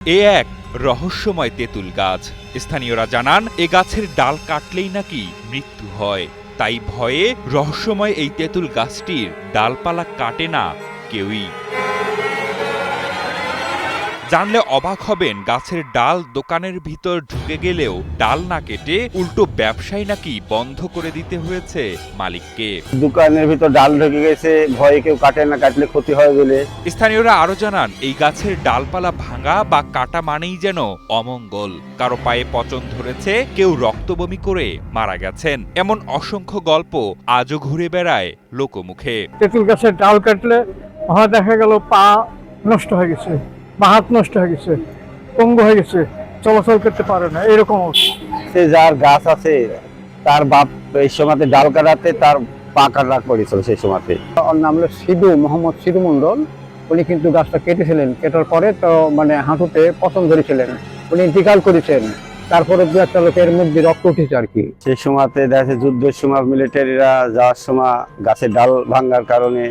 এ এক রহস্যময় তেঁতুল গাছ। স্থানীয়রা জানান এ গাছের ডাল কাটলেই নাকি মৃত্যু হয়। তাই ভয়ে রহস্যময় এই তেঁতুল গাছটির ডালপালা কাটে না কেউই। জানলে অবাক হবেন, গাছের ডাল দোকানের ভিতর ঢুকে গেলেও ডাল না কেটে উল্টো ব্যবসায়ী নাকি বন্ধ করে দিতে হয়েছে মালিককে। দোকানের ভিতর ডাল ঢুকে গেছে, ভয়ে কেউ কাটে না, কাটলে ক্ষতি হয় বলে। স্থানীয়রা আরো জানান, এই গাছের ডালপালা ভাঙা বা কাটা মানেই যেন অমঙ্গল। কারো পায়ে পচন ধরেছে, কেউ রক্তবমি করে মারা গেছেন, এমন অসংখ্য গল্প আজও ঘুরে বেড়ায় লোকমুখে। তেঁতুল গাছের ডাল কাটলে দেখা গেল পা নষ্ট হয়ে গেছে, বা হাত নষ্ট হয়ে গেছে, পঙ্গু হয়ে গেছে, চলাচল করতে পারে না, এরকম অবস্থা। সে যার গাছ আছে তার বাপ এই সময়তে ডাল কাটাতে তার পা কাটা করেছিল সেই সময়তে। ওর নাম হলো সিধু, মোহাম্মদ সিধু মন্ডল। উনি কিন্তু গাছটা কেটেছিলেন, কেটার পরে তো হাঁটুতে পতন ধরেছিলেন, উনি ইন্তিকাল করেছেন। তারপরে দু একটা লোকের মধ্যে রক্ত উঠেছে আর কি। সেই সময়তে দেখা যাচ্ছে যুদ্ধের সময় মিলিটারিরা যাওয়ার সময় গাছের ডাল ভাঙার কারণে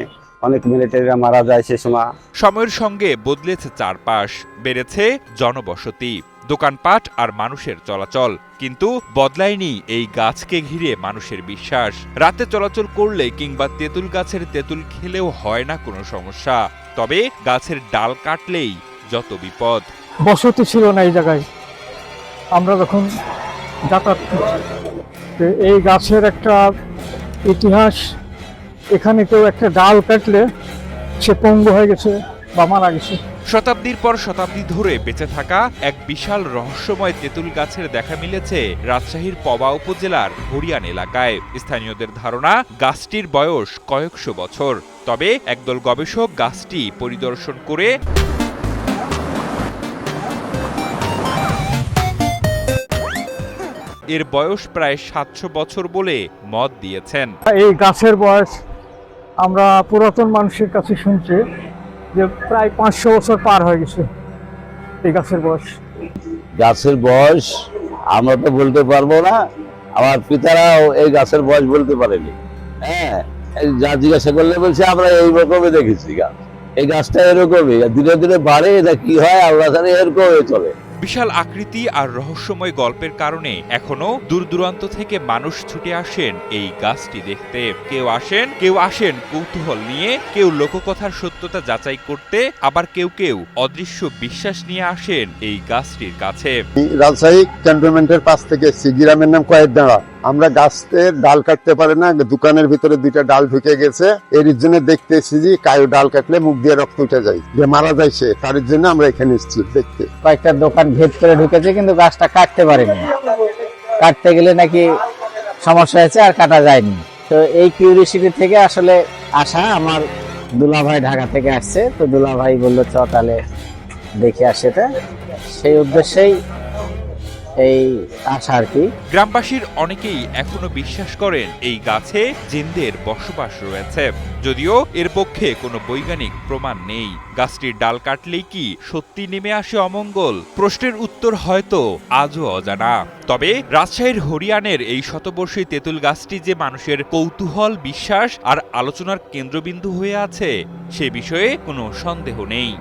অনেক মিলিটারিরা মারা যায়। সে সময় সময়ের সঙ্গে বদলেছে চারপাশ, বেড়েছে জনবসতি, দোকানপাট আর মানুষের চলাচল, কিন্তু বদলায়নি এই গাছকে ঘিরে মানুষের বিশ্বাস। রাতে চলাচল করলে কিংবা তেঁতুল গাছের তেঁতুল খেলেও হয় না কোনো সমস্যা, তবে গাছের ডাল কাটলেই যত বিপদ। বসতি ছিল না এই জায়গায়, আমরা যখন যাতায়াত করছি। এই গাছের একটা ইতিহাস, এখানে কেউ একটা ডাল কাটলে সে পঙ্গু হয়ে গেছে বা মারা গেছে। শতাব্দীর পর শতাব্দী ধরে বেঁচে থাকা এক বিশাল রহস্যময় তেঁতুল গাছের দেখা মিলেছে রাজশাহীর পবা উপজেলার হরিয়ান এলাকায়। স্থানীয়দের ধারণা, গাছটির বয়স কয়েকশো বছর। তবে একদল গবেষক গাছটি পরিদর্শন করে এর বয়স প্রায় ৭০০ বছর বলে মত দিয়েছেন। এই গাছের বয়স আমরা পুরাতন মানুষের কাছে শুনছি যে প্রায় ৫০০ বছর পার হয়ে গেছে এই গাছের বয়স। গাছের বয়স আমরা তো বলতে পারবো না, আমার পিতারাও এই গাছের বয়স বলতে পারেনি। হ্যাঁ, যা জিজ্ঞাসা করলে বলছে আমরা এইরকমই দেখেছি গাছ, এই গাছটা এরকমই ধীরে ধীরে বাড়ে, এটা কি হয় আল্লাহ জানে, এরকমই চলে। বিশাল আকৃতি আর রহস্যময় গল্পের কারণে এখনো দূর দূরান্ত থেকে মানুষ ছুটে আসেন এই গাছটি দেখতে। কেউ আসেন কৌতূহল নিয়ে, কেউ লোককথার সত্যতা যাচাই করতে, আবার কেউ অদৃশ্য বিশ্বাস নিয়ে আসেন এই গাছটির কাছে। রাজশাহী ক্যান্টনমেন্টের পাশ থেকে এসেছি, গ্রামের নাম কয়েকদাঁড়া। আমরা গাছের ডাল কাটতে পারি না, দোকানের ভিতরে দুইটা ডাল ঢুকে গেছে, এর জন্য দেখতে এসেছি। কায়ো ডাল কাটলে মুখ দিয়ে রক্ত উঠে যায়, যে মারা যায় সে, তার জন্য আমরা এখানে এসেছি দেখতে। কয়েকটা দোকান ভেদ করে ঢুকেছে, কিন্তু গাছটা কাটতে পারেনি। কাটতে গেলে নাকি সমস্যা হয়েছে আর কাটা যায়নি। তো এই কিউরিসিটি থেকে আসলে আসা। আমার দুলাভাই ঢাকা থেকে আসছে, তো দুলাভাই বললো চ তাহলে দেখে আসে, সেই উদ্দেশ্যেই এই আশা আর কি। গ্রামবাসীর অনেকেই এখনো বিশ্বাস করেন এই গাছে জিনদের বসবাস রয়েছে, যদিও এর পক্ষে কোনো বৈজ্ঞানিক প্রমাণ নেই। গাছটির ডাল কাটলেই কি সত্যি নেমে আসে অমঙ্গল? প্রশ্নের উত্তর হয়তো আজও অজানা। তবে রাজশাহীর হরিয়ানের এই শতবর্ষী তেঁতুল গাছটি যে মানুষের কৌতূহল, বিশ্বাস আর আলোচনার কেন্দ্রবিন্দু হয়ে আছে, সে বিষয়ে কোনো সন্দেহ নেই।